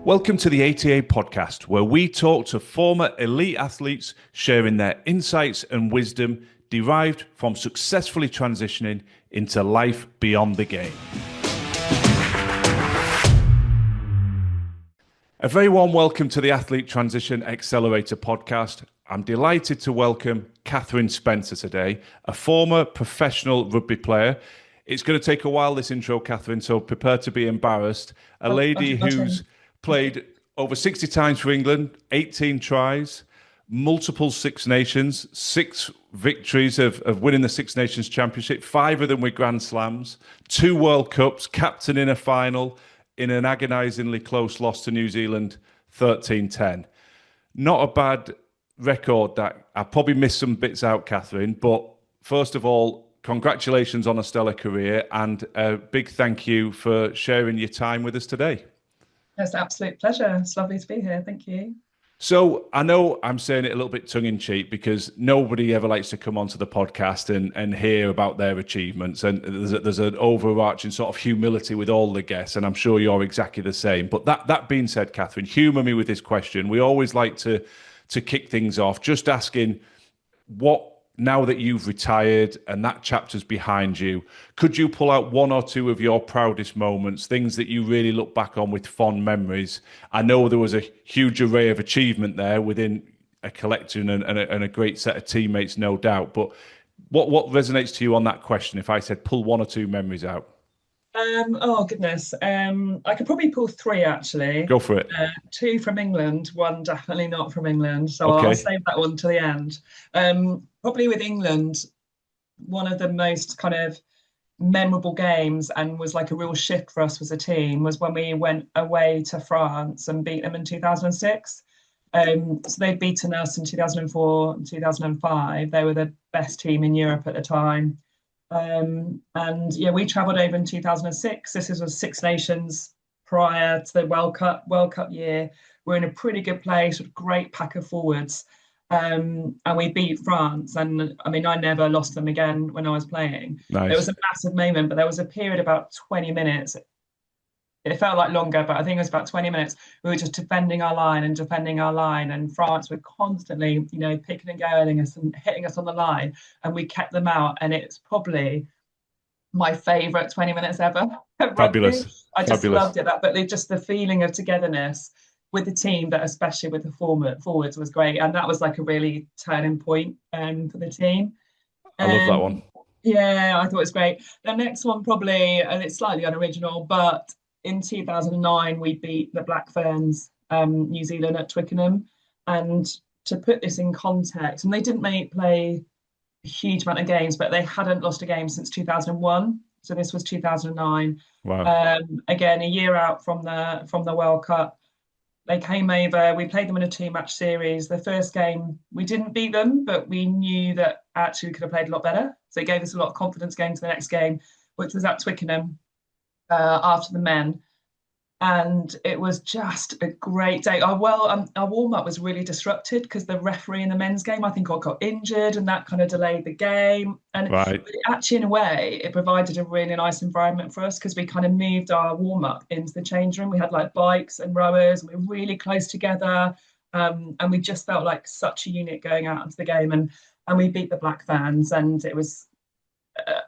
Welcome to the ATA podcast, where we talk to former elite athletes sharing their insights and wisdom derived from successfully transitioning into life beyond the game. A very warm welcome to the Athlete Transition Accelerator podcast. I'm delighted to welcome Catherine Spencer today, a former professional rugby player. It's going to take a while, this intro, Catherine, so prepare to be embarrassed. A lady who's played over 60 times for England, 18 tries, multiple Six Nations, 6 victories of winning the Six Nations Championship, 5 of them with Grand Slams, 2 World Cups, captain in a final, in an agonisingly close loss to New Zealand, 13-10. Not a bad record. That I probably missed some bits out, Catherine, but first of all, congratulations on a stellar career and a big thank you for sharing your time with us today. It's an absolute pleasure. It's lovely to be here. Thank you. So I know I'm saying it a little bit tongue-in-cheek because nobody ever likes to come onto the podcast and hear about their achievements. And there's an overarching sort of humility with all the guests, and I'm sure you're exactly the same. But that being said, Catherine, humour me with this question. We always like to kick things off, just asking what, now that you've retired and that chapter's behind you, could you pull out one or two of your proudest moments, things that you really look back on with fond memories? I know there was a huge array of achievement there within a collection and a great set of teammates, no doubt. But what resonates to you on that question if I said pull one or two memories out? Oh goodness. I could probably pull 3 actually. Go for it. 2 from England, 1 definitely not from England. So Okay. I'll save that one to the end. Probably with England, one of the most kind of memorable games and was like a real shift for us as a team was when we went away to France and beat them in 2006. So they'd beaten us in 2004 and 2005. They were the best team in Europe at the time. And yeah, we travelled over in 2006. This was Six Nations prior to the World Cup year. We're in a pretty good place with a great pack of forwards. And we beat France. And I mean, I never lost them again when I was playing. Nice. It was a massive moment, but there was a period about 20 minutes. It felt like longer, but I think it was about 20 minutes. We were just defending our line, and France were constantly, picking and going us and hitting us on the line, and we kept them out. And it's probably my favourite 20 minutes ever. Fabulous. I just Fabulous. loved it. But just the feeling of togetherness with the team, but especially with the forwards, was great. And that was like a really turning point for the team. I love that one. Yeah, I thought it was great. The next one probably, and it's slightly unoriginal, but in 2009, we beat the Black Ferns, New Zealand at Twickenham. And to put this in context, and they didn't play a huge amount of games, but they hadn't lost a game since 2001. So this was 2009. Wow. Again, a year out from the World Cup. They came over, we played them in a 2-match series. The first game, we didn't beat them, but we knew that actually we could have played a lot better. So it gave us a lot of confidence going to the next game, which was at Twickenham. After the men, and it was just a great day. Our warm-up was really disrupted because the referee in the men's game, I think, got injured, and that kind of delayed the game. And Right. actually, in a way, it provided a really nice environment for us because we kind of moved our warm-up into the change room. We had like bikes and rowers, and we were really close together, and we just felt like such a unit going out into the game. And we beat the Black Ferns, and it was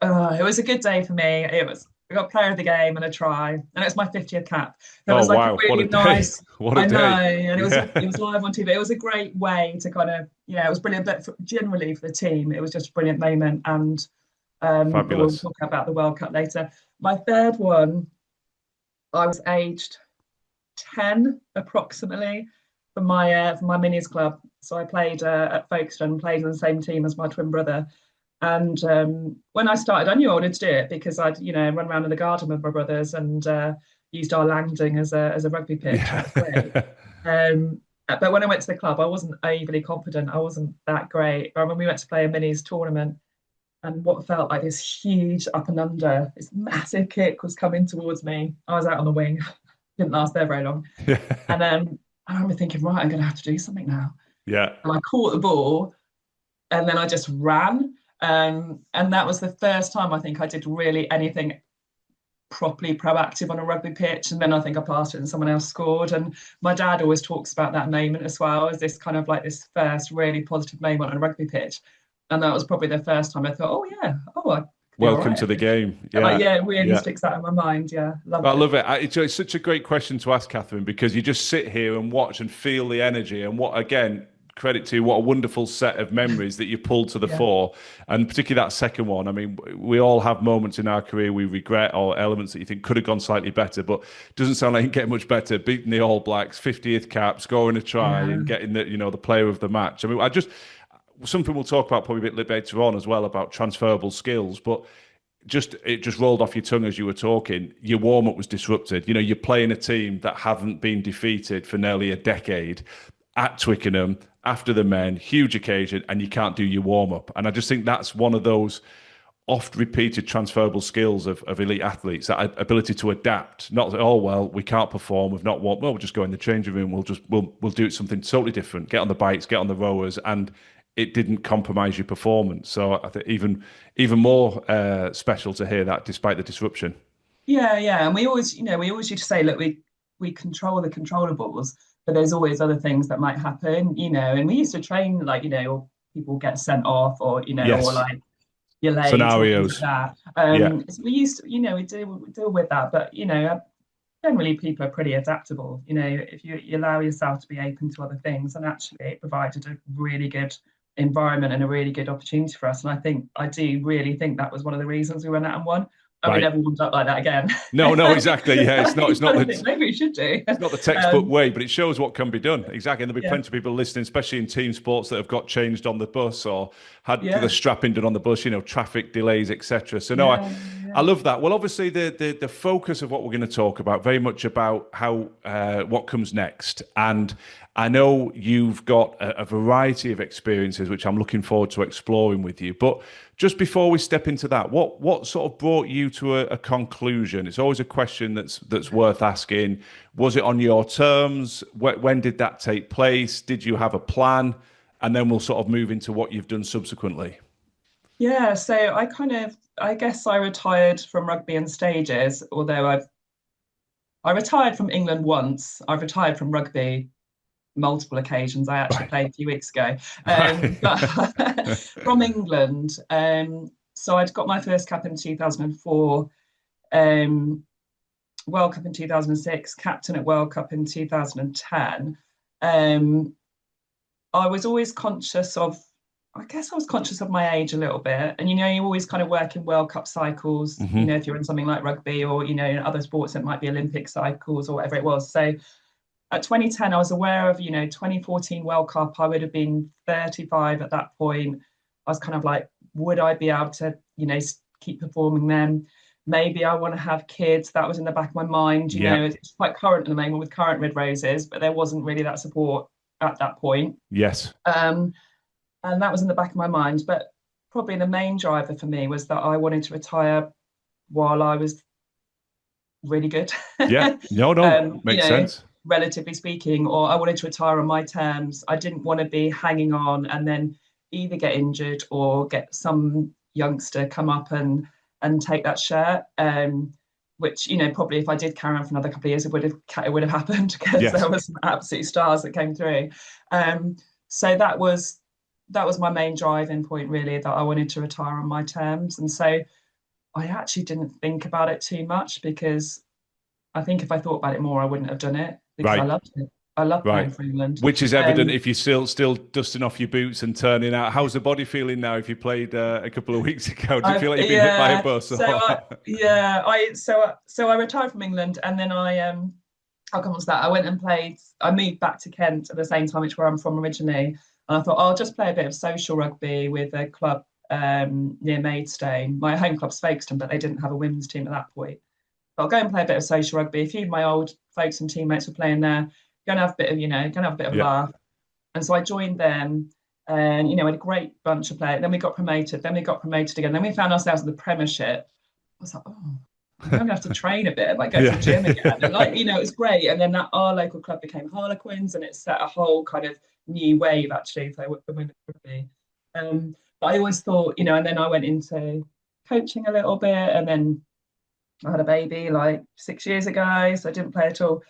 a good day for me. We got player of the game and a try, and it was my 50th cap. It was wow. a really What a day. nice. What a day. And it was live on TV. It was a great way to kind of, it was brilliant. But generally for the team, it was just a brilliant moment. And Fabulous. we'll talk about the World Cup later. My third one, I was aged 10 approximately for my minis club. So I played at Folkestone, played on the same team as my twin brother. And when I started, I knew I wanted to do it because I'd, run around in the garden with my brothers and used our landing as a rugby pitch. Yeah. But when I went to the club, I wasn't overly confident. I wasn't that great. I remember we went to play a minis tournament, and what felt like this huge up and under, this massive kick was coming towards me. I was out on the wing. Didn't last there very long. And I remember thinking, right, I'm going to have to do something now. Yeah. And I caught the ball, and then I just ran. And that was the first time I think I did really anything properly proactive on a rugby pitch. And then I think I passed it and someone else scored. And my dad always talks about that moment as well as this kind of like this first really positive moment on a rugby pitch. And that was probably the first time I thought, oh yeah, oh, I could be all Welcome right. to the game. Like, Yeah. yeah, it really Yeah. sticks out in my mind. Yeah, I loved it. love it. It's such a great question to ask, Catherine, because you just sit here and watch and feel the energy. And what, again, credit to you, what a wonderful set of memories that you pulled to the Yeah, fore. And particularly that second one. I mean, we all have moments in our career we regret or elements that you think could have gone slightly better, but it doesn't sound like it can get much better. Beating the All Blacks, 50th cap, scoring a try yeah, and getting the player of the match. I mean, something we'll talk about probably a bit later on as well about transferable skills, but it just rolled off your tongue as you were talking. Your warm up was disrupted. You're playing a team that haven't been defeated for nearly a decade at Twickenham after the men, huge occasion, and you can't do your warm up. And I just think that's one of those oft repeated transferable skills of elite athletes, that ability to adapt. Not that, oh well, we can't perform, we've not won. Well, we'll just go in the changing room. We'll do something totally different. Get on the bikes, get on the rowers, and it didn't compromise your performance. So I think even more special to hear that despite the disruption. yeah. And we always used to say, look, we control the controllables, but there's always other things that might happen, And we used to train like, or people get sent off, or or Yes, like you're late or things like scenarios. that. Yeah, So we used to, we deal with that, but generally people are pretty adaptable. If you allow yourself to be open to other things, and actually it provided a really good environment and a really good opportunity for us. And I do really think that was one of the reasons we went out and won. And we right. never warmed up like that again. No, exactly. Yeah, it's not. You It's not kind of the. think maybe we should do. It's not the textbook way, but it shows what can be done. Exactly. And there'll be Yeah, plenty of people listening, especially in team sports, that have got changed on the bus or had the yeah, strapping done on the bus, traffic delays, etc. So no, yeah, I yeah, love that. Well, obviously the focus of what we're going to talk about very much about how what comes next. And I know you've got a variety of experiences, which I'm looking forward to exploring with you. But just before we step into that, what sort of brought you to a conclusion? It's always a question that's worth asking. Was it on your terms? When did that take place? Did you have a plan? And then we'll sort of move into what you've done subsequently. yeah. So I guess I retired from rugby in stages, although I retired from England once. I've retired from rugby multiple occasions. I actually Right. played a few weeks ago, but Right. from England. So I'd got my first cap in 2004, um, World Cup in 2006, captain at World Cup in 2010. Um, I was always conscious of, I guess I was conscious of my age a little bit. And, you always kind of work in World Cup cycles, Hmm. if you're in something like rugby or, in other sports, it might be Olympic cycles or whatever it was. So at 2010, I was aware of, 2014 World Cup. I would have been 35 at that point. I was kind of like, would I be able to, keep performing then? Maybe I want to have kids. That was in the back of my mind. Yeah. It's quite current at the moment with current Red Roses, but there wasn't really that support at that point. Yes. Um, and that was in the back of my mind. But probably the main driver for me was that I wanted to retire while I was really good. Yeah. No. um, you Makes know, sense. relatively speaking, or I wanted to retire on my terms. I didn't want to be hanging on and then either get injured or get some youngster come up and take that shirt. Which probably if I did carry on for another couple of years, it would have happened because Yes. there was some absolute stars that came through. So that was my main driving point, really, that I wanted to retire on my terms. And so I actually didn't think about it too much because I think if I thought about it more, I wouldn't have done it because I Right. loved it. I love playing Right. for England. Which is evident Um, if you're still dusting off your boots and turning out. How's the body feeling now? If you played a couple of weeks ago, do you feel like you've been hit by a yeah. bus? So Or... I retired from England, and then how come was that? I went and played. I moved back to Kent at the same time, which is where I'm from originally, and I thought I'll just play a bit of social rugby with a club near Maidstone. My home club's Folkestone, but they didn't have a women's team at that point. But I'll go and play a bit of social rugby. A few of my old folks and teammates were playing there. Going to have a bit of, going to have a bit of a Yeah. laugh. And so I joined them, and we had a great bunch of players. Then we got promoted. Then we got promoted again. Then we found ourselves in the Premiership. I was like, oh, I'm going to have to train a bit and like go to the gym again. Yeah. And like, it was great. And then our local club became Harlequins, and it set a whole kind of new wave actually for women's rugby. But I always thought, and then I went into coaching a little bit, and then I had a baby like 6 years ago, so I didn't play at all.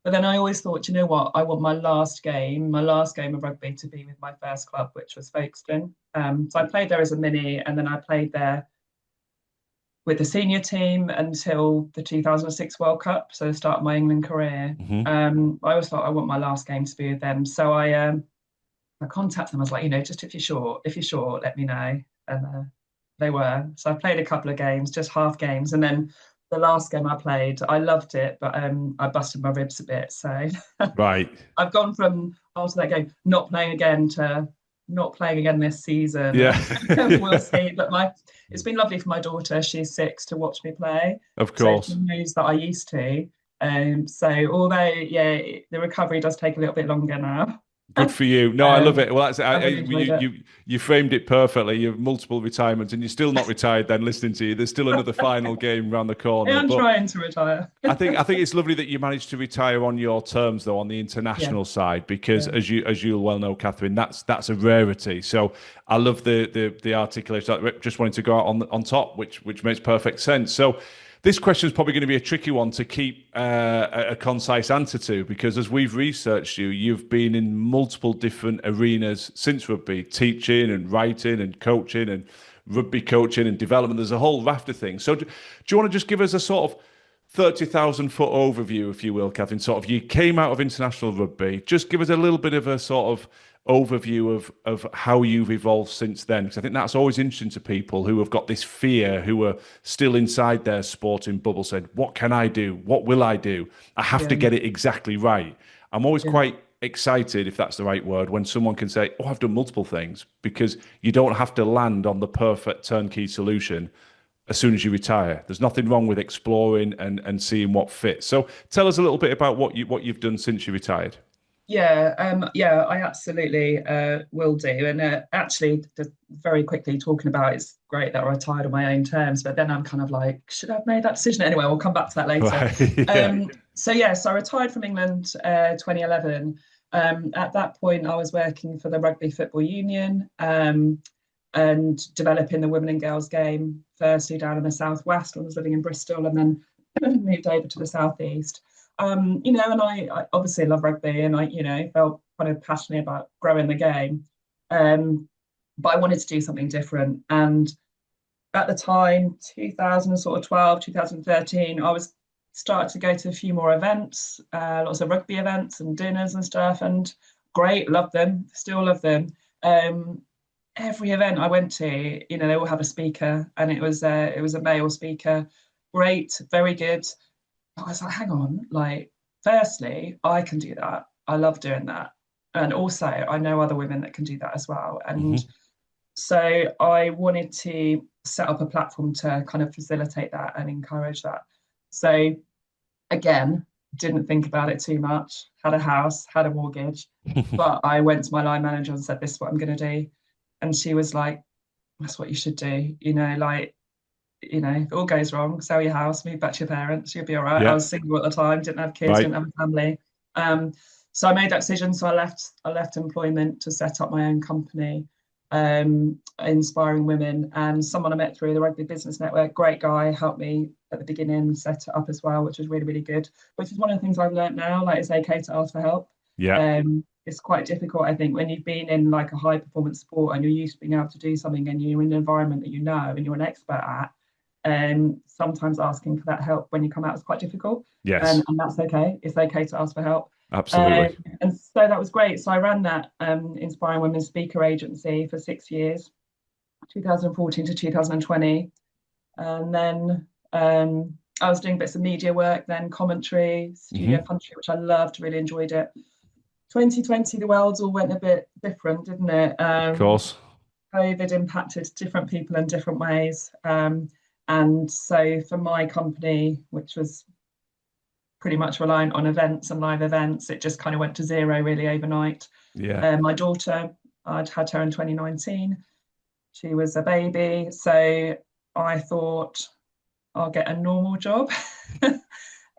But then I always thought, you know what, I want my last game of rugby to be with my first club, which was Folkestone. So I played there as a mini, and then I played there with the senior team until the 2006 World Cup, so the start of my England career. Hmm. I always thought I want my last game to be with them. So I contacted them. I was like, just if you're sure, let me know. And they were. So I played a couple of games, just half games, and then the last game I played, I loved it, but I busted my ribs a bit. So Right. I've gone from after that game not playing again to not playing again this season. Yeah. We'll Yeah. see. But it's been lovely for my daughter. She's 6 to watch me play. Of So she course. knows that I used to. So although the recovery does take a little bit longer now. Good for you. No, I love um, it. Well, that's I've really enjoyed it. you framed it perfectly. You have multiple retirements, and you're still not retired. Then listening to you, there's still another final game around the I corner. am But trying to retire. I think it's lovely that you managed to retire on your terms, though, on the Yeah, international side, because yeah, as you'll well know, Catherine, that's a rarity. So I love the articulation. Just wanting to go out on top, which makes perfect sense. So this question is probably going to be a tricky one to keep a concise answer to, because as we've researched you, you've been in multiple different arenas since rugby, teaching and writing and coaching and rugby coaching and development. There's a whole raft of things. So do you want to just give us a sort of 30,000 foot overview, if you will, Catherine? Sort of, you came out of international rugby. Just give us a little bit of a sort of overview of how you've evolved since then, because I think that's always interesting to people who have got this fear, who are still inside their sporting bubble, said, "What can I do? What will I do? I have to yeah, get it exactly right." I'm always yeah. quite excited, if that's the right word, when someone can say, "Oh, I've done multiple things," because you don't have to land on the perfect turnkey solution as soon as you retire. There's nothing wrong with exploring and seeing what fits. So tell us a little bit about what you've done since you retired. Yeah, I absolutely will do. And actually, just very quickly talking about it's great that I retired on my own terms, but then I'm kind of like, should I have made that decision? Anyway, we'll come back to that later. Right. Yeah. So I retired from England 2011. At that point, I was working for the Rugby Football Union and developing the women and girls game, firstly down in the southwest when I was living in Bristol, and then moved over to the southeast. And I obviously love rugby, and I felt kind of passionate about growing the game. Um, but I wanted to do something different. And at the time, 2012, 2013, I was started to go to a few more events, lots of rugby events and dinners and stuff. And great, love them, still love them. Um, every event I went to, they all have a speaker, and it was a male speaker. Great, very good. I was like, hang on, like, firstly, I can do that. I love doing that. And also, I know other women that can do that as well. And Hmm. so I wanted to set up a platform to kind of facilitate that and encourage that. So again, didn't think about it too much, had a house, had a mortgage, but I went to my line manager and said, this is what I'm going to do. And she was like, that's what you should do. If it all goes wrong, sell your house, move back to your parents, you'll be all right. I Yeah. was single at the time, didn't have kids, Right. didn't have a family. So I made that decision. So I left employment to set up my own company, inspiring women. And someone I met through the Rugby Business Network, great guy, helped me at the beginning, set it up as well, which was really, really good. Which is one of the things I've learned now, like it's okay to ask for help. Yeah. It's quite difficult, I think, when you've been in like a high performance sport and you're used to being able to do something and you're in an environment that you know and you're an expert at, sometimes asking for that help when you come out is quite difficult, Yes. and that's okay. It's okay to ask for help. Um, Absolutely. and so that was great. So I ran that Inspiring Women Speaker Agency for 6 years, 2014 to 2020. And then I was doing bits of media work, then commentary, studio Hmm. commentary, which I loved, really enjoyed it. 2020, the world all went a bit different, didn't it? Of course. COVID impacted different people in different ways. And so for my company, which was pretty much reliant on events and live events, it just kind of went to zero really overnight. Yeah. My daughter, I'd had her in 2019. She was a baby. So I thought I'll get a normal job.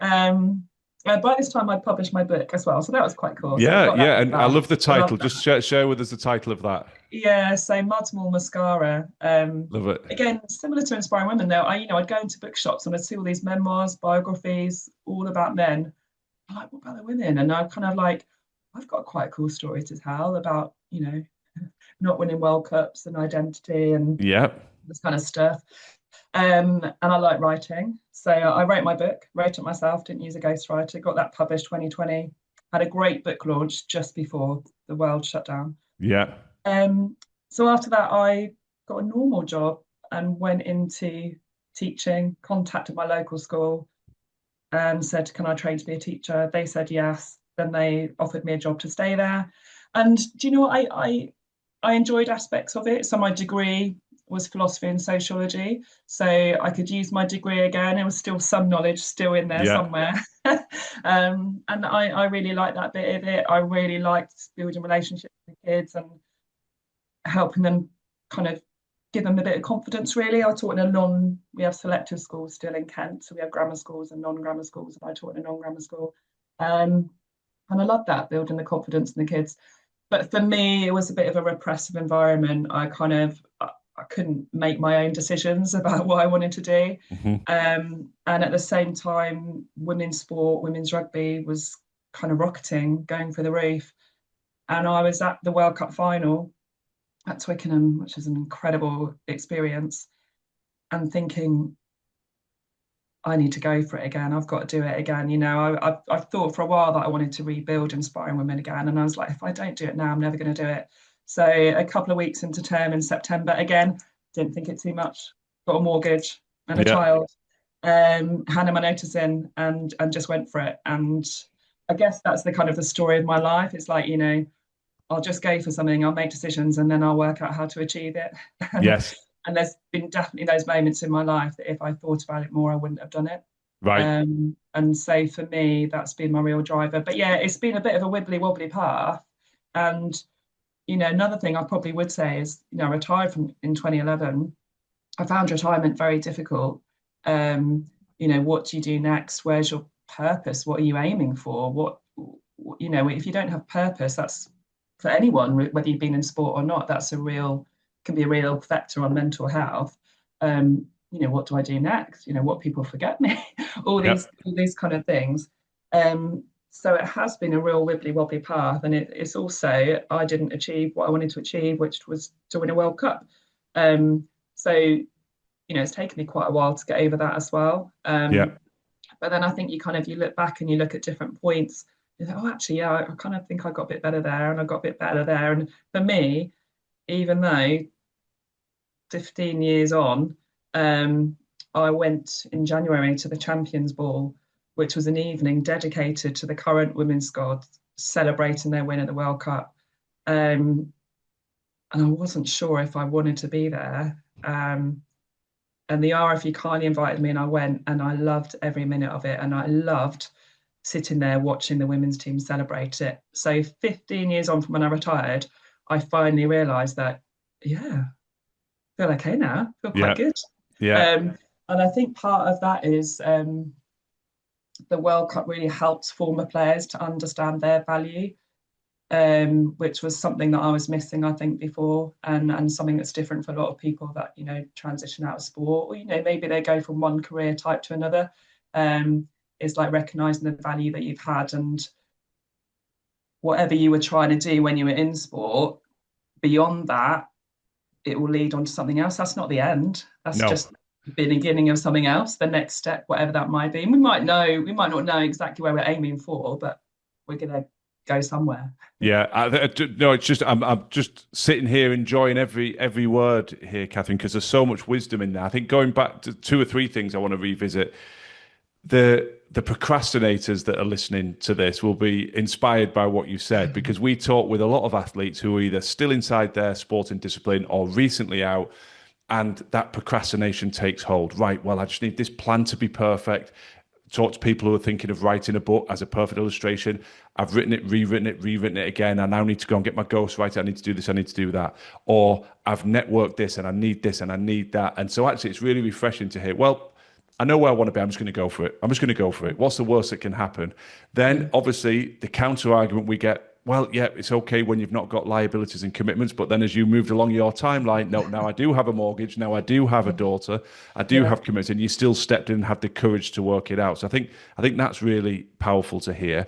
um, By this time, I'd published my book as well, so that was quite cool. So I Yeah, got that yeah, bit and I done. love the I love title. that. Just share with us the title of that. Yeah, so Mudmall Mascara. Love it. Again, similar to Inspiring Women, though. I'd go into bookshops and I'd see all these memoirs, biographies, all about men. I'm like, what about the women? And I kind of like, I've got quite a cool story to tell about, not winning World Cups and identity and Yeah, this kind of stuff. And I like writing. So I wrote my book, wrote it myself, didn't use a ghostwriter, got that published 2020, had a great book launch just before the world shut down. yeah, Um, so after that, I got a normal job and went into teaching, contacted my local school and said, can I train to be a teacher? They said yes. Then they offered me a job to stay there. And do you know what? I enjoyed aspects of it. So my degree was philosophy and sociology. So I could use my degree again. There was still some knowledge still in there yeah. somewhere. And I really liked that bit of it. I really liked building relationships with kids and helping them kind of give them a bit of confidence, really. I taught in we have selective schools still in Kent. So we have grammar schools and non-grammar schools, and I taught in a non-grammar school. Um, and I love that, building the confidence in the kids. But for me, it was a bit of a repressive environment. I couldn't make my own decisions about what I wanted to do. Hmm. And at the same time, women's sport, women's rugby was kind of rocketing, going for the roof. And I was at the World Cup final at Twickenham, which is an incredible experience, and thinking, I need to go for it again. I've got to do it again. I've thought for a while that I wanted to rebuild Inspiring Women again. And I was like, if I don't do it now, I'm never going to do it. So a couple of weeks into term in September, again, didn't think it too much, got a mortgage and a Yeah. child, handed my notice in and just went for it. And I guess that's the kind of the story of my life. It's like, I'll just go for something, I'll make decisions, and then I'll work out how to achieve it. and, Yes. and there's been definitely those moments in my life that if I thought about it more, I wouldn't have done it. Right. And so for me, that's been my real driver. But yeah, it's been a bit of a wibbly wobbly path. And another thing I probably would say is, I retired from in 2011. I found retirement very difficult. What do you do next? Where's your purpose? What are you aiming for? If you don't have purpose, that's for anyone, whether you've been in sport or not, can be a real factor on mental health. What do I do next? What people forget me, Yeah. all these kind of things. So it has been a real wibbly wobbly path, and it's also I didn't achieve what I wanted to achieve, which was to win a World Cup. So it's taken me quite a while to get over that as well. Yeah. But then I think you look back and you look at different points. You think, oh, actually, yeah, I kind of think I got a bit better there, and I got a bit better there. And for me, even though 15 years on, I went in January to the Champions Ball, which was an evening dedicated to the current women's squad celebrating their win at the World Cup. And I wasn't sure if I wanted to be there. And the RFU kindly invited me, and I went, and I loved every minute of it. And I loved sitting there watching the women's team celebrate it. So 15 years on from when I retired, I finally realised that, yeah, I feel okay now. I feel quite Yeah. good. Yeah. And I think part of that is the World Cup really helps former players to understand their value, which was something that I was missing, I think, before, and something that's different for a lot of people that transition out of sport, or maybe they go from one career type to another. Is like recognizing the value that you've had, and whatever you were trying to do when you were in sport, beyond that, it will lead on to something else. That's not the end. That's No. just the beginning of something else, the next step, whatever that might be. And we might not know exactly where we're aiming for, but we're gonna go somewhere. Yeah, no, it's just I'm just sitting here enjoying every word here, Catherine, because there's so much wisdom in there. I think going back to two or three things I want to revisit. The procrastinators that are listening to this will be inspired by what you said, because we talk with a lot of athletes who are either still inside their sporting discipline or recently out, and that procrastination takes hold. Right, well, I just need this plan to be perfect. Talk to people who are thinking of writing a book as a perfect illustration. I've written it, rewritten it again. I now need to go and get my ghostwriter. I need to do this, I need to do that. Or I've networked this and I need this and I need that. And so actually it's really refreshing to hear, well, I know where I want to be. I'm just going to go for it. I'm just going to go for it. What's the worst that can happen? Then, Yeah, obviously, the counter argument we get, well, yeah, it's okay when you've not got liabilities and commitments. But then as you moved along your timeline, no, now I do have a mortgage. Now I do have a daughter. I do yeah, have commitments. And you still stepped in and had the courage to work it out. So I think that's really powerful to hear.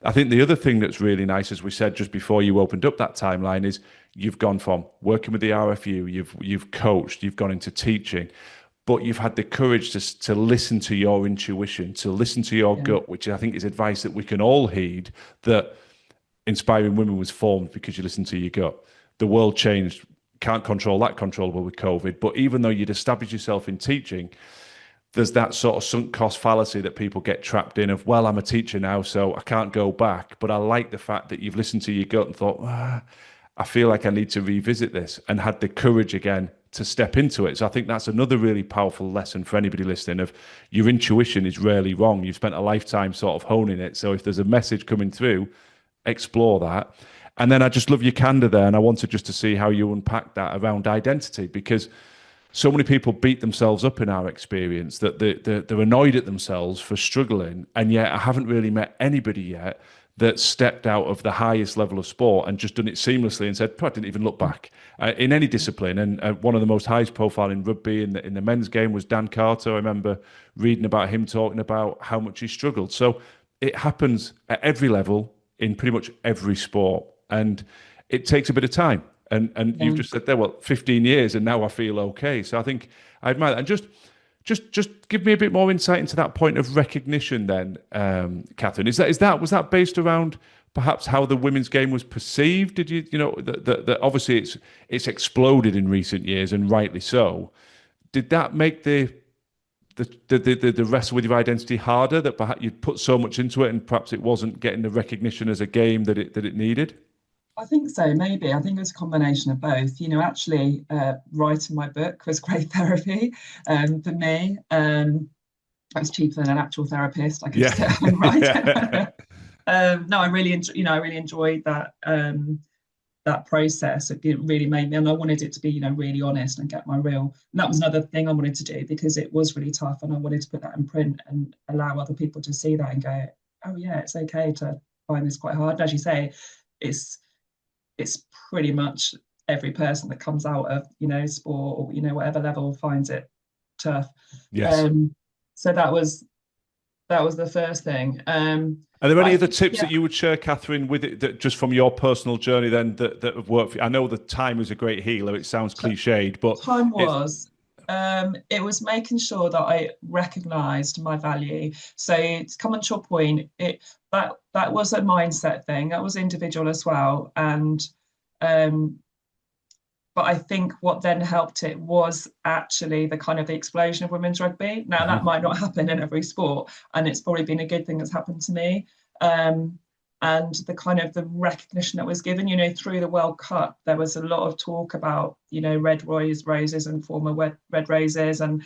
I think the other thing that's really nice, as we said just before you opened up that timeline, is you've gone from working with the RFU, you've coached, you've gone into teaching, but you've had the courage to listen to your intuition, to listen to your yeah, gut, which I think is advice that we can all heed. That Inspiring Women was formed because you listened to your gut. The world changed. Can't control that controllable with COVID, but even though you'd established yourself in teaching, there's that sort of sunk cost fallacy that people get trapped in of, well, I'm a teacher now, so I can't go back. But I like the fact that you've listened to your gut and thought, I feel like I need to revisit this, and had the courage again to step into it. So I think that's another really powerful lesson for anybody listening of your intuition is rarely wrong. You've spent a lifetime sort of honing it. So if there's a message coming through, explore that. And then I just love your candor there. And I wanted just to see how you unpack that around identity, because so many people beat themselves up in our experience that they're annoyed at themselves for struggling. And yet I haven't really met anybody yet that stepped out of the highest level of sport and just done it seamlessly and said, I didn't even look back in any discipline. And one of the most highest profile in rugby in the men's game was Dan Carter. I remember reading about him talking about how much he struggled. So it happens at every level in pretty much every sport. And it takes a bit of time. And you've yeah. just said there, well, 15 years, and now I feel okay. So I think I admire that. And just give me a bit more insight into that point of recognition then, Catherine. Was that based around perhaps how the women's game was perceived? Did that obviously it's exploded in recent years, and rightly so. Did that make the wrestle with your identity harder, that perhaps you'd put so much into it and perhaps it wasn't getting the recognition as a game that it needed? I think so, maybe. I think it was a combination of both. Actually, writing my book was great therapy for me. It was cheaper than an actual therapist. I could Yeah. just sit home and write it. No, I really, I really enjoyed that process. It really made me, and I wanted it to be, really honest and get my real. And that was another thing I wanted to do because it was really tough, and I wanted to put that in print and allow other people to see that and go, oh yeah, it's okay to find this quite hard. And as you say, it's it's pretty much every person that comes out of sport or whatever level finds it tough. Yes. So that was the first thing. Are there But I any other think, tips yeah, that you would share, Catherine, with it that just from your personal journey then that have worked for you? I know the time is a great healer. It sounds cliched, but time it's was it was making sure that I recognized my value. So to come on to your point, that was a mindset thing. That was individual as well. And um, but I think what then helped it was actually the kind of the explosion of women's rugby. Now that Mhm. might not happen in every sport, and it's probably been a good thing that's happened to me. Um, and the kind of the recognition that was given, through the World Cup, there was a lot of talk about, red roses and former red roses, and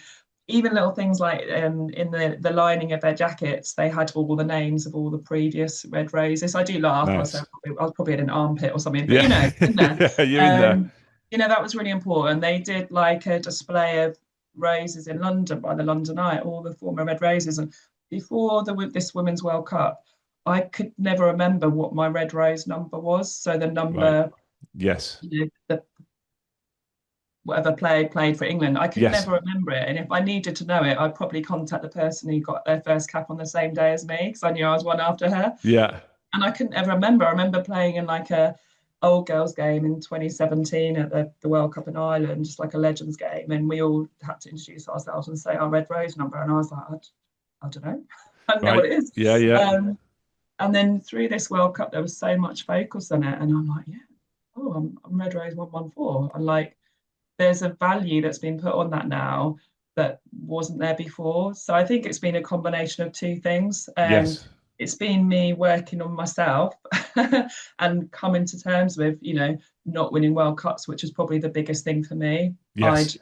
even little things like in the lining of their jackets, they had all the names of all the previous red roses. I do laugh. Nice. I was probably in an armpit or something, but Yeah. in there. Yeah, you're in there. Um, that was really important. They did like a display of roses in London by the London Eye, all the former red roses. And before this Women's World Cup, I could never remember what my red rose number was. So the Right. number, Yes. the whatever player played for England, I could Yes. never remember it. And if I needed to know it, I'd probably contact the person who got their first cap on the same day as me because I knew I was one after her. Yeah. And I couldn't ever remember. I remember playing in like a old girls game in 2017 at the World Cup in Ireland, just like a Legends game, and we all had to introduce ourselves and say our red rose number. And I was like, I don't know, I don't know what Right. it is. Yeah. Yeah. And then through this World Cup, there was so much focus on it, and I'm like, yeah, oh, I'm red rose 114, and like there's a value that's been put on that now that wasn't there before. So I think it's been a combination of two things. Yes. It's been me working on myself and coming to terms with, not winning World Cups, which is probably the biggest thing for me. I'd Yes.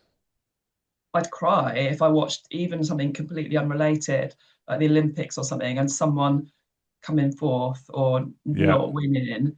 I'd cry if I watched even something completely unrelated, like the Olympics or something, and someone coming fourth or Yeah. not winning.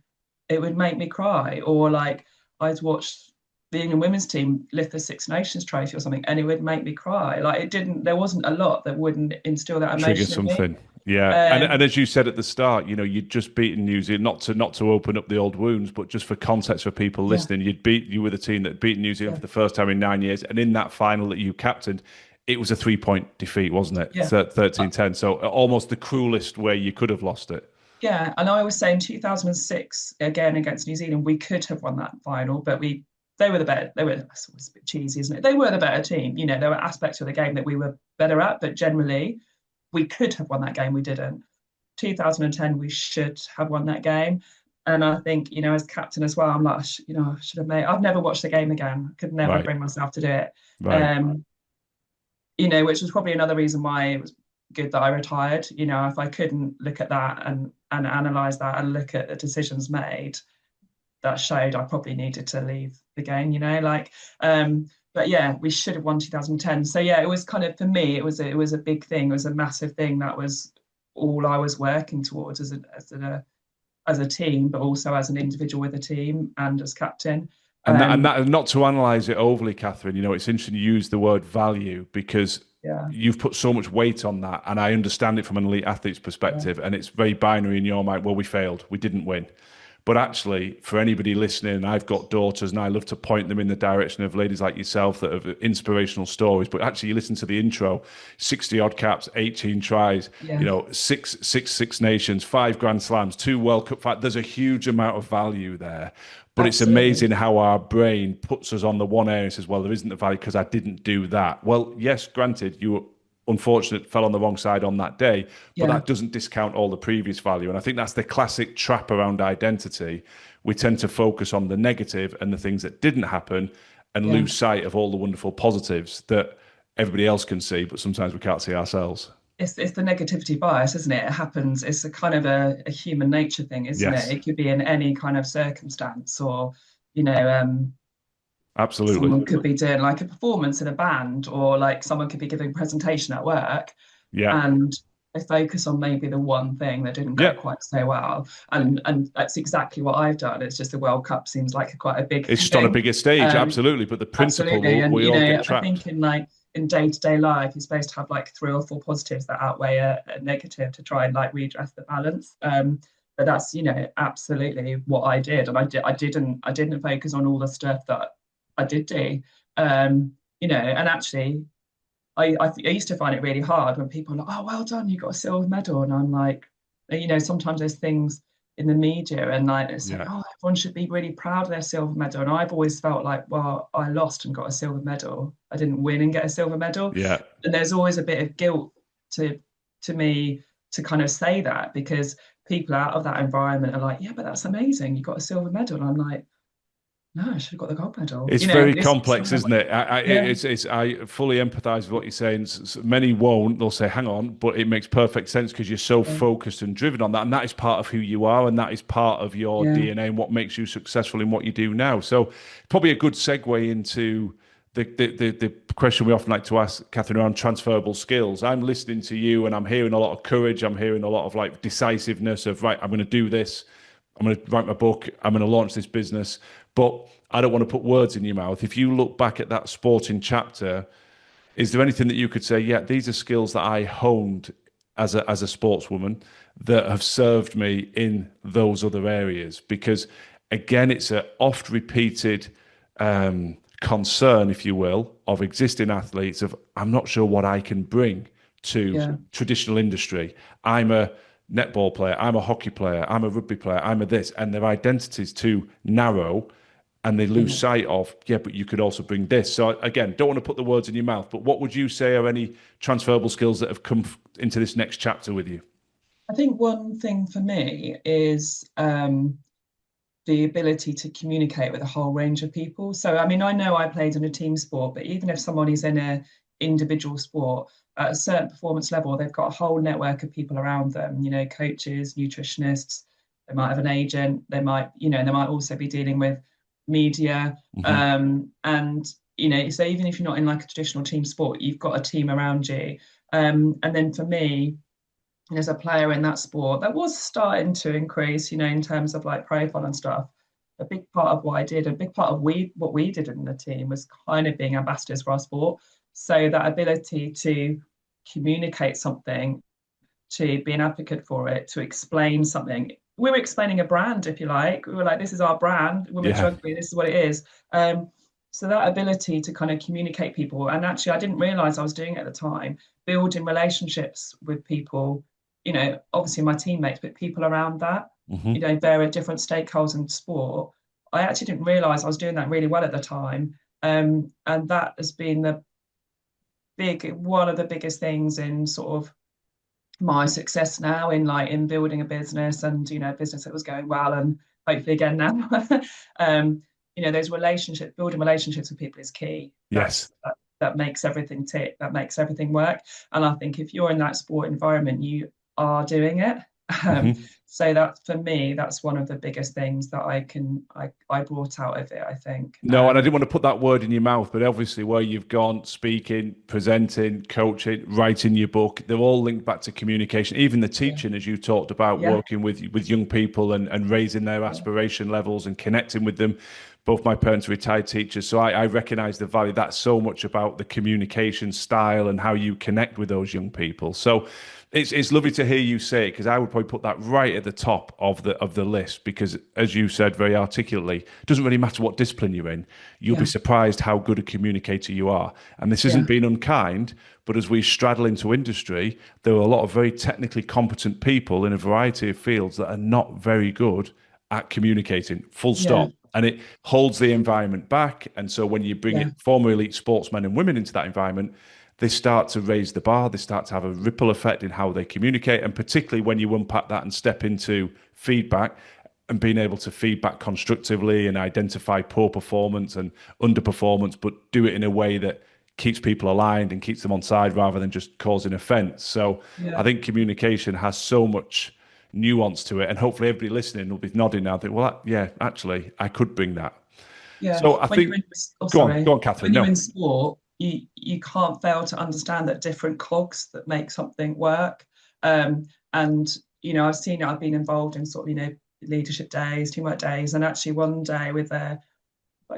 It would make me cry. Or like I'd watched the England women's team lift the Six Nations trophy or something, and it would make me cry. Like it didn't. There wasn't a lot that wouldn't instill that Trigger emotion in me. something. Yeah. And Um, as you said at the start, you'd just beaten New Zealand, not to open up the old wounds, but just for context for people yeah, listening, you were the team that had beaten New Zealand yeah, for the first time in 9 years. And in that final that you captained, it was a 3 point defeat, wasn't it? yeah. 13-10. So almost the cruelest way you could have lost it. Yeah, and I was saying 2006 again against New Zealand, we could have won that final, but they were the better. They were it's always a bit cheesy, isn't it? They were the better team. There were aspects of the game that we were better at, but generally we could have won that game. We didn't. 2010, we should have won that game. And I think, as captain as well, I'm like, I should have made. I've never watched the game again. I could never Right. bring myself to do it. Right. Um, which was probably another reason why it was good that I retired. If I couldn't look at that and analyze that and look at the decisions made, that showed I probably needed to leave the game. But yeah, we should have won 2010. So yeah, it was kind of for me, it was a big thing. It was a massive thing. That was all I was working towards as a team, but also as an individual with a team and as captain. And not to analyze it overly, Catherine, it's interesting you use the word value because Yeah, you've put so much weight on that. And I understand it from an elite athlete's yeah, perspective. And it's very binary in your mind. Well, we failed. We didn't win. But actually, for anybody listening, I've got daughters and I love to point them in the direction of ladies like yourself that have inspirational stories. But actually, you listen to the intro 60 odd caps, 18 tries, yeah, six nations, 5 Grand Slams, 2 World Cup. There's a huge amount of value there. But it's absolutely. amazing how our brain puts us on the one area and says, well, there isn't the value because I didn't do that. Well, yes, granted, you were unfortunate, fell on the wrong side on that day, but Yeah, that doesn't discount all the previous value. And I think that's the classic trap around identity. We tend to focus on the negative and the things that didn't happen and yeah. lose sight of all the wonderful positives that everybody else can see, but sometimes we can't see ourselves. It's the negativity bias, isn't it? It happens. It's a kind of a human nature thing, isn't it? Yes, It could be in any kind of circumstance, or you know, um, absolutely. someone could be doing like a performance in a band, or like someone could be giving a presentation at work, Yeah. and they focus on maybe the one thing that didn't go Yeah. quite so well, and that's exactly what I've done. It's just the World Cup seems like quite a big It's just on a thing. bigger stage, Um, absolutely. But the principle, Absolutely. And, we all get I trapped. think in day-to-day life, you're supposed to have like 3 or 4 positives that outweigh a negative to try and like redress the balance. But that's, absolutely what I did. And I didn't focus on all the stuff that I did do. And actually I used to find it really hard when people are like, oh, well done, you got a silver medal. And I'm like, sometimes there's things in the media and like it's like, Yeah. oh, everyone should be really proud of their silver medal. And I've always felt like, well, I lost and got a silver medal. I didn't win and get a silver medal. Yeah. And there's always a bit of guilt to me to kind of say that because people out of that environment are like, yeah, but that's amazing. You got a silver medal. And I'm like, no, I should have got the gold medal. It's very It's complex, kind of, isn't it? yeah, I fully empathise with what you're saying. Many won't. They'll say, "Hang on," but it makes perfect sense because you're so yeah, focused and driven on that, and that is part of who you are, and that is part of your yeah, DNA and what makes you successful in what you do now. So, probably a good segue into the question we often like to ask, Catherine, around transferable skills. I'm listening to you, and I'm hearing a lot of courage. I'm hearing a lot of like decisiveness of right. I'm going to do this. I'm going to write my book. I'm going to launch this business. But I don't want to put words in your mouth. If you look back at that sporting chapter, is there anything that you could say, yeah, these are skills that I honed as a sportswoman that have served me in those other areas? Because again, it's a oft repeated concern, if you will, of existing athletes of I'm not sure what I can bring to yeah. traditional industry. I'm a netball player, I'm a hockey player, I'm a rugby player, I'm a this, and their identity's too narrow and they lose Yeah. sight of, yeah, but you could also bring this. So again, don't want to put the words in your mouth, but what would you say are any transferable skills that have come into this next chapter with you? I think one thing for me is the ability to communicate with a whole range of people. So, I mean, I know I played in a team sport, but even if someone is in a individual sport at a certain performance level, they've got a whole network of people around them, coaches, nutritionists, they might have an agent, they might also be dealing with media. Hmm. And, so even if you're not in like a traditional team sport, you've got a team around you. And then for me, as a player in that sport that was starting to increase, in terms of like profile and stuff. a big part of what I did, a big part of what we did in the team was kind of being ambassadors for our sport. So that ability to communicate something, to be an advocate for it, to explain something. We were explaining a brand, if you like. We were like, this is our brand, women's Yeah. rugby, this is what it is. So that ability to kind of communicate people, and actually I didn't realize I was doing it at the time, building relationships with people, obviously my teammates, but people around that, Hmm. various different stakeholders in sport. I actually didn't realize I was doing that really well at the time. And that has been one of the biggest things in sort of my success now in building a business, and a business that was going well, and hopefully again now. Those relationships, building relationships with people is key. Yes. That makes everything tick, that makes everything work. And I think if you're in that sport environment, you are doing it. um, Hmm. so that for me, that's one of the biggest things that I brought out of it, I think. No, and I didn't want to put that word in your mouth, but obviously where you've gone, speaking, presenting, coaching, writing your book, they're all linked back to communication. Even the Yeah, teaching, as you talked about, yeah, working with young people and raising their yeah, aspiration levels and connecting with them. Both my parents are retired teachers, so I recognize the value. That's so much about the communication style and how you connect with those young people. So it's lovely to hear you say it, because I would probably put that right at the top of the list, because as you said very articulately, it doesn't really matter what discipline you're in. You'll be yeah, surprised how good a communicator you are. And this isn't yeah, being unkind, but as we straddle into industry, there are a lot of very technically competent people in a variety of fields that are not very good at communicating, full yeah, stop. And it holds the environment back. And so when you bring yeah, it former elite sportsmen and women into that environment, they start to raise the bar. They start to have a ripple effect in how they communicate. And particularly when you unpack that and step into feedback and being able to feedback constructively and identify poor performance and underperformance, but do it in a way that keeps people aligned and keeps them on side rather than just causing offense. So I yeah, think communication has so much nuance to it. And hopefully everybody listening will be nodding now, think, well, yeah, actually, I could bring that. yeah. So I When you're think, in, oh, sorry, go on, Catherine. when you're No. in sport, you can't fail to understand that different cogs that make something work. And I've seen it. I've been involved in sort of leadership days, teamwork days, and actually one day with a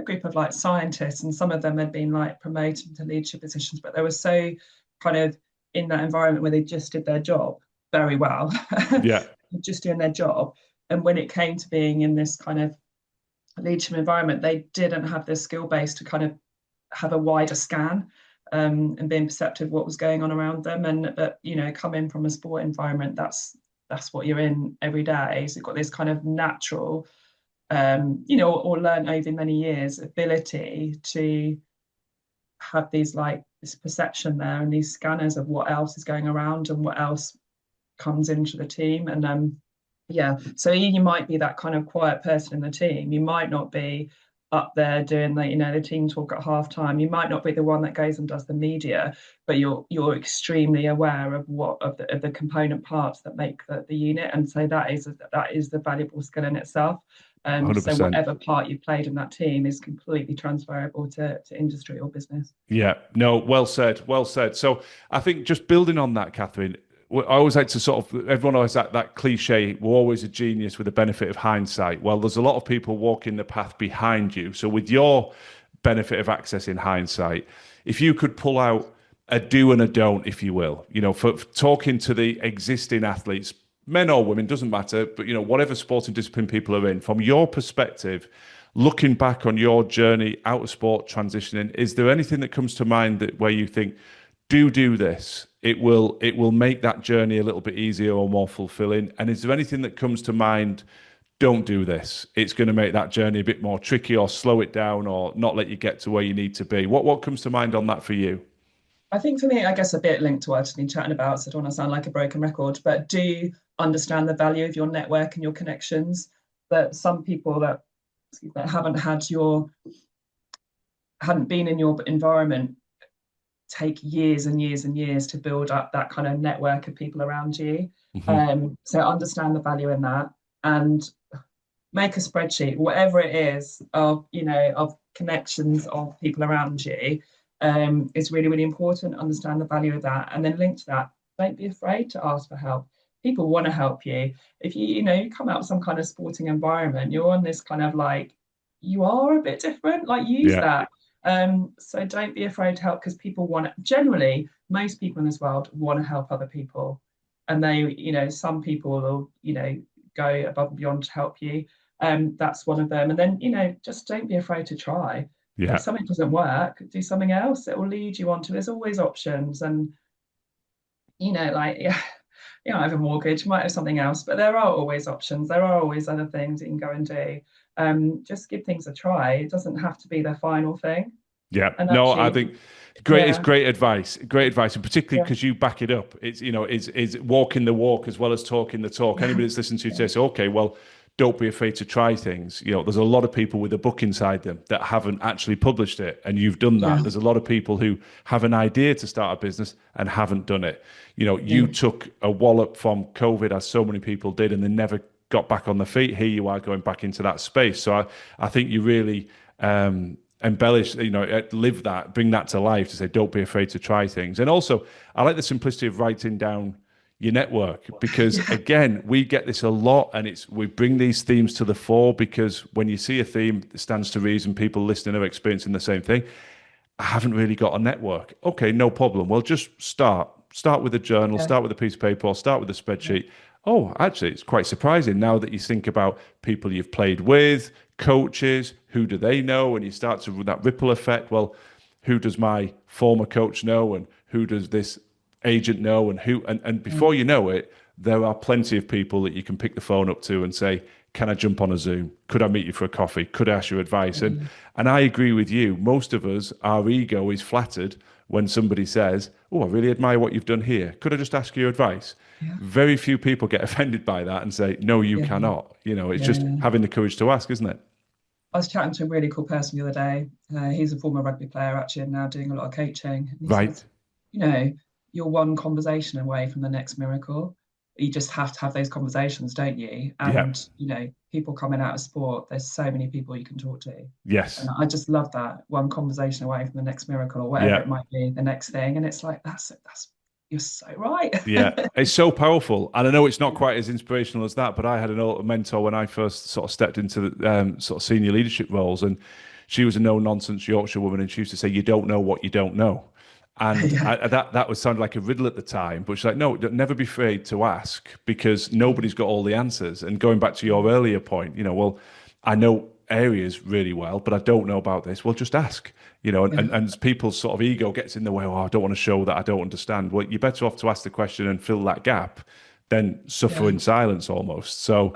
group of like scientists, and some of them had been like promoted to leadership positions, but they were so kind of in that environment where they just did their job very well, Yeah. just doing their job. And when it came to being in this kind of leadership environment, they didn't have the skill base to kind of have a wider scan, and being perceptive of what was going on around them. And but coming from a sport environment, that's what you're in every day. So you've got this kind of natural, or learn over many years ability to have these like this perception there and these scanners of what else is going around and what else comes into the team. And yeah, so you might be that kind of quiet person in the team. You might not be up there doing the team talk at halftime. You might not be the one that goes and does the media, but you're extremely aware of what of the component parts that make the unit. And so that is the valuable skill in itself. So 100%. whatever part you played in that team is completely transferable to industry or business. Yeah, no, well said, well said. So I think just building on that, Catherine, I always like to sort of, everyone always that cliche, we're always a genius with the benefit of hindsight. Well, there's a lot of people walking the path behind you. So with your benefit of access in hindsight, if you could pull out a do and a don't, if you will, for talking to the existing athletes, men or women, doesn't matter, but whatever sporting discipline people are in, from your perspective, looking back on your journey out of sport, transitioning, is there anything that comes to mind that where you think, do this, it will make that journey a little bit easier or more fulfilling? And is there anything that comes to mind, don't do this, it's going to make that journey a bit more tricky, or slow it down, or not let you get to where you need to be? What comes to mind on that for you? I think for me, I guess a bit linked to what I've been chatting about, so I don't want to sound like a broken record, but do understand the value of your network and your connections. That some people that hadn't been in your environment take years and years and years to build up that kind of network of people around you. Hmm. So understand the value in that, and make a spreadsheet, whatever it is, of connections of people around you. Is really, really important. Understand the value of that, and then link to that. Don't be afraid to ask for help. people want to help you. If you come out of some kind of sporting environment, you're on this kind of like, you are a bit different, like use Yeah. that. So don't be afraid to help because people want it. Generally, most people in this world want to help other people. And some people will, go above and beyond to help you. That's one of them. And then, just don't be afraid to try. If Yeah. something doesn't work, do something else. It will lead you on to, there's always options. And, like, yeah, you might have a mortgage, you might have something else, but there are always options. There are always other things you can go and do. Just give things a try. It doesn't have to be the final thing. Yeah, And no, I actually, think great. It's yeah, great advice. Great advice, and particularly yeah, because you back it up. It's is walking the walk as well as talking the talk. yeah, Anybody that's listening to you yeah, say, okay, well, don't be afraid to try things. There's a lot of people with a book inside them that haven't actually published it, and you've done that. yeah, There's a lot of people who have an idea to start a business and haven't done it. You yeah, took a wallop from COVID, as so many people did, and they never got back on their feet. Here you are going back into that space. So I think you really embellish, live that, bring that to life to say, don't be afraid to try things. And also, I like the simplicity of writing down your network because yeah, again, we get this a lot and we bring these themes to the fore because when you see a theme, it stands to reason people listening are experiencing the same thing. I haven't really got a network. Okay, no problem. Well, just start. Start with a journal, yeah, start with a piece of paper, or start with a yeah, spreadsheet. Oh, actually, it's quite surprising now that you think about people you've played with, coaches, who do they know? And you start to that ripple effect. Well, who does my former coach know? And who does this agent know? And yeah, before you know it, there are plenty of people that you can pick the phone up to and say, can I jump on a Zoom? Could I meet you for a coffee? Could I ask your advice? And I agree with you. Most of us, our ego is flattered when somebody says, oh, I really admire what you've done here. Could I just ask your advice? yeah, Very few people get offended by that and say, no, you yeah, cannot. It's yeah, just yeah. having the courage to ask, isn't it? I was chatting to a really cool person the other day. He's a former rugby player, actually, and now doing a lot of coaching. And he Right. says, you know, you're one conversation away from the next miracle. You just have to have those conversations, don't you? Yeah. And, people coming out of sport, there's so many people you can talk to. And Yes. I just love that one conversation away from the next miracle or whatever Yeah. it might be, the next thing. And it's like, you're so right. Yeah, it's so powerful, and I know it's not quite as inspirational as that. But I had an old mentor when I first sort of stepped into the sort of senior leadership roles, and she was a no-nonsense Yorkshire woman, and she used to say, "You don't know what you don't know," and Yeah, that would sound like a riddle at the time. But she's like, "No, never be afraid to ask because nobody's got all the answers." And going back to your earlier point, well, I know areas really well, but I don't know about this. Well, just ask. yeah, And people's sort of ego gets in the way. Oh, I don't want to show that I don't understand. Well, you're better off to ask the question and fill that gap than suffer yeah. in silence almost. So,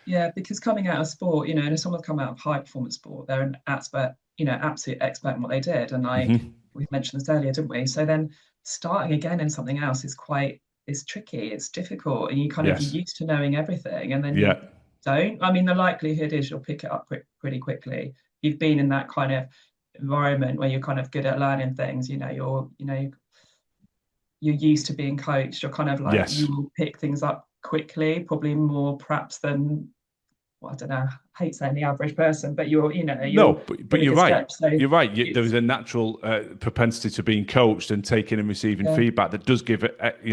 Yeah, because coming out of sport, and if someone's come out of high performance sport, they're an expert, absolute expert in what they did. And like mhm. we mentioned this earlier, didn't we? So then starting again in something else is tricky, it's difficult, and you're Yes, used to knowing everything, and then you yeah, don't. I mean, the likelihood is you'll pick it up pretty quickly. You've been in that kind of environment where you're kind of good at learning things, you're used to being coached, you're kind of like you yes. will pick things up quickly, probably more perhaps than, well, I don't know, I hate saying the average person, but No, you're but pretty you're good right. stretch. So You're right. There is it's a natural propensity to being coached and taking and receiving yeah, feedback that does give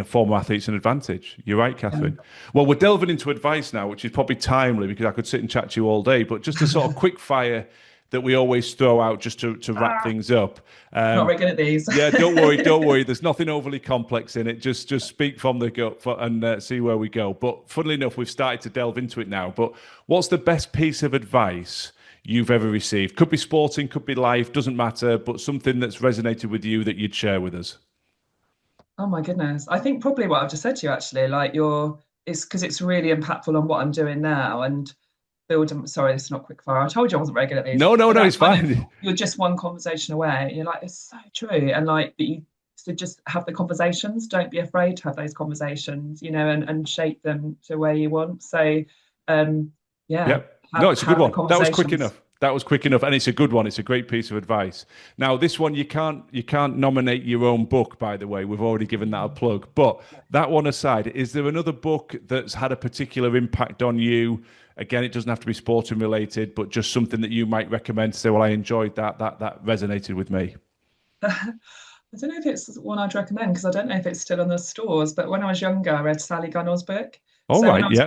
former athletes an advantage. You're right, yeah. Catherine. Well, we're delving into advice now, which is probably timely because I could sit and chat to you all day. But just a sort of quick fire that we always throw out just to wrap things up. Not Um, very good at these. yeah, don't worry, don't worry. There's nothing overly complex in it. Just speak from the gut and see where we go. But funnily enough, we've started to delve into it now. But what's the best piece of advice you've ever received? Could be sporting, could be life, doesn't matter. But something that's resonated with you that you'd share with us. Oh my goodness. I think probably what I've just said to you actually, like it's because it's really impactful on what I'm doing now and sorry, this is not quick fire. I told you I wasn't very good at these, No, no, but no, that it's kind of, fine. you're just one conversation away. You're like, it's so true. And like, but you to just have the conversations. Don't be afraid to have those conversations, and shape them to where you want. So, yeah, Yep. No, it's a good have the one. That was quick conversations. enough. That was quick enough, and it's a good one. It's a great piece of advice. Now, this one you can't nominate your own book, by the way. We've already given that a plug. But that one aside, is there another book that's had a particular impact on you? Again, it doesn't have to be sporting related, but just something that you might recommend to say, "Well, I enjoyed that. That resonated with me." I don't know if it's one I'd recommend because I don't know if it's still in the stores. But when I was younger, I read Sally Gunnell's book. All So right, yeah,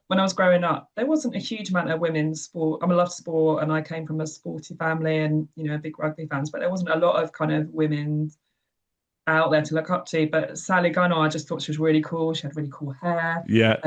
when I was growing up, there wasn't a huge amount of women's sport. I love sport, and I came from a sporty family, and big rugby fans. But there wasn't a lot of kind of women out there to look up to. But Sally Gunnell, I just thought she was really cool. She had really cool hair. yeah,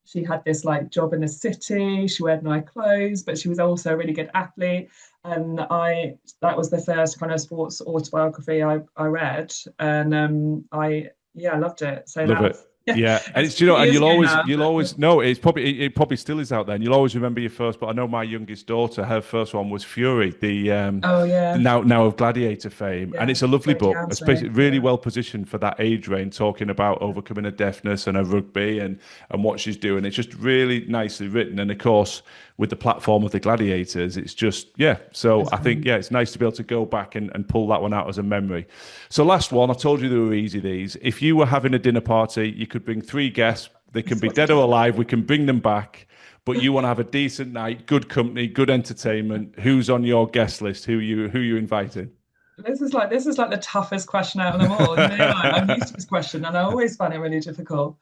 She had this like job in the city. She wore nice clothes, but she was also a really good athlete. And I that was the first kind of sports autobiography I read, and I loved it. So love it. that's yeah, Yeah, and it's it's a few and years ago now, you'll but always no, it's probably it probably still is out there, and you'll always remember your first. But I know my youngest daughter, her first one was Fury, oh the yeah, now of Gladiator fame, and yeah, it's a lovely Jodie book, Ansley, especially really yeah, well positioned for that age range, talking about overcoming a deafness and a rugby and what she's doing. It's just really nicely written, and of course with the platform of the Gladiators, it's just yeah. So it's I think fun. yeah, it's nice to be able to go back and pull that one out as a memory. So last one, I told you they were easy. These, if you were having a dinner party, you could bring three guests. They can It's be what's dead or difficult. alive. We can bring them back, but you want to have a decent night, good company, good entertainment. Who's on your guest list? Who you inviting? This is like the toughest question out of them all. Like I'm used to this question, and I always find it really difficult.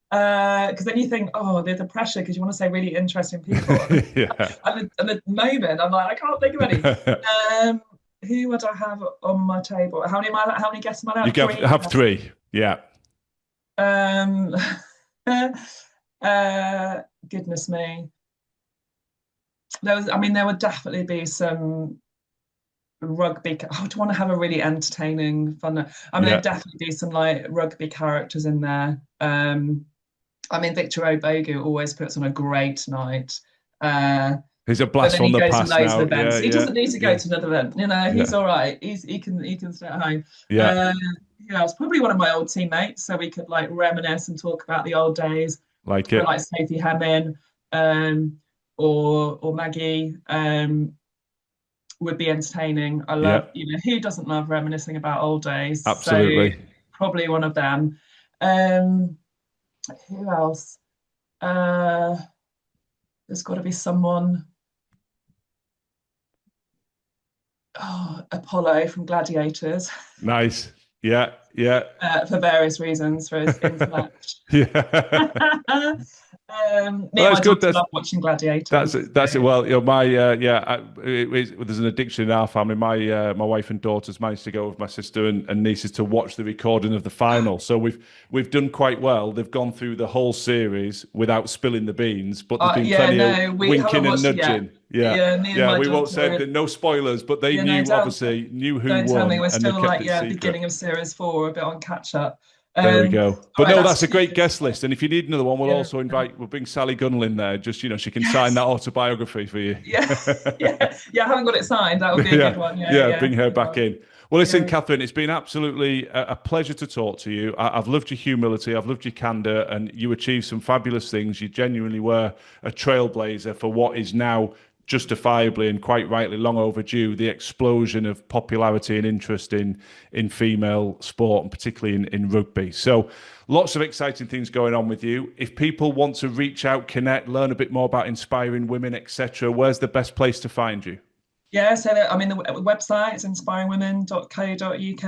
Because then you think, oh, there's the pressure because you want to say really interesting people, and Yeah. at the moment, I'm like, I can't think of any. Um, who would I have on my table? How many guests am I You allowed? can Three. have three. Yeah. Um, goodness me. There would definitely be some rugby. I would want to have a really entertaining, fun. Yeah. There'd definitely be some like rugby characters in there. Victor Obogu always puts on a great night. Uh, He's a but blast then from he the goes to past loads of now. Yeah, events. He yeah, doesn't need to go yeah, to another event. He's yeah, all right. He can stay at home. yeah. Uh, yeah, it's probably one of my old teammates, so we could like reminisce and talk about the old days. Like But it. like Sophie Hemming, um, or Maggie, would be entertaining. I Yeah, love, who doesn't love reminiscing about old days? So absolutely. probably one of them. Um, who else? Uh, there's got to be someone. Oh, Apollo from Gladiators, Nice. Yeah, yeah, for various reasons, for his intellect. yeah. Me Well, and that's my good. daughter love watching That's Gladiators. it. That's it. So, Well, my yeah, there's an addiction in our family. My wife and daughters managed to go with my sister and nieces to watch the recording of the final. So we've done quite well. They've gone through the whole series without spilling the beans, but there's been yeah, plenty of no, we haven't winking and watched it yet. nudging. Yeah, Yeah, me and yeah. my We won't daughter say were. no spoilers, but they No, knew obviously knew who don't tell me. won, We're and they still kept like, it yeah, secret. beginning of series four, a bit on catch up. There we go. All But right, no, that's that's a two great things. guest list. And if you need another one, we'll Yeah. also we'll bring Sally Gunnell in there. Just, she can sign that Yes. autobiography for you. Yeah. Yeah. I haven't got it signed. That would be a good Yeah, one. Yeah. yeah, Yeah. bring her Good back one. in. Well, listen, Yeah. Catherine, it's been absolutely a pleasure to talk to you. I've loved your humility, I've loved your candor, and you achieved some fabulous things. You genuinely were a trailblazer for what is now justifiably and quite rightly long overdue the explosion of popularity and interest in female sport, and particularly in rugby. So lots of exciting things going on with you. If people want to reach out, connect, learn a bit more about inspiring women, etc., where's the best place to find you? Yeah. So the website's inspiringwomen.co.uk.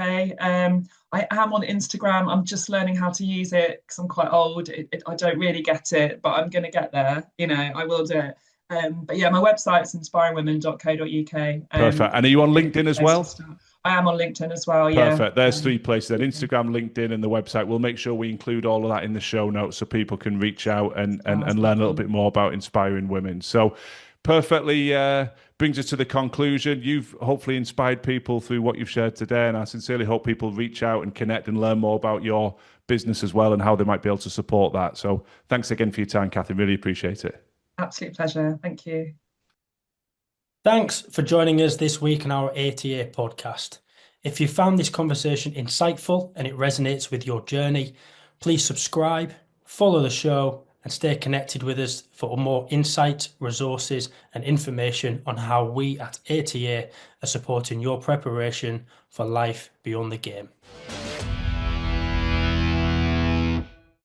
I am on Instagram. I'm just learning how to use it because I'm quite old. I don't really get it, but I'm going to get there. I will do it. But yeah, my website's inspiringwomen.co.uk. Perfect. And are you on Really LinkedIn good as place to well? start. I am on LinkedIn as well. Yeah. Perfect. There's three places then: Yeah. Instagram, LinkedIn, and the website. We'll make sure we include all of that in the show notes so people can reach out and learn a Thank little you. bit more about inspiring women. So, perfectly brings us to the conclusion. You've hopefully inspired people through what you've shared today, and I sincerely hope people reach out and connect and learn more about your business as well and how they might be able to support that. So, thanks again for your time, Catherine. Really appreciate it. Absolute pleasure. Thank you. Thanks for joining us this week on our ATA podcast. If you found this conversation insightful and it resonates with your journey, please subscribe, follow the show, and stay connected with us for more insight, resources, and information on how we at ATA are supporting your preparation for life beyond the game.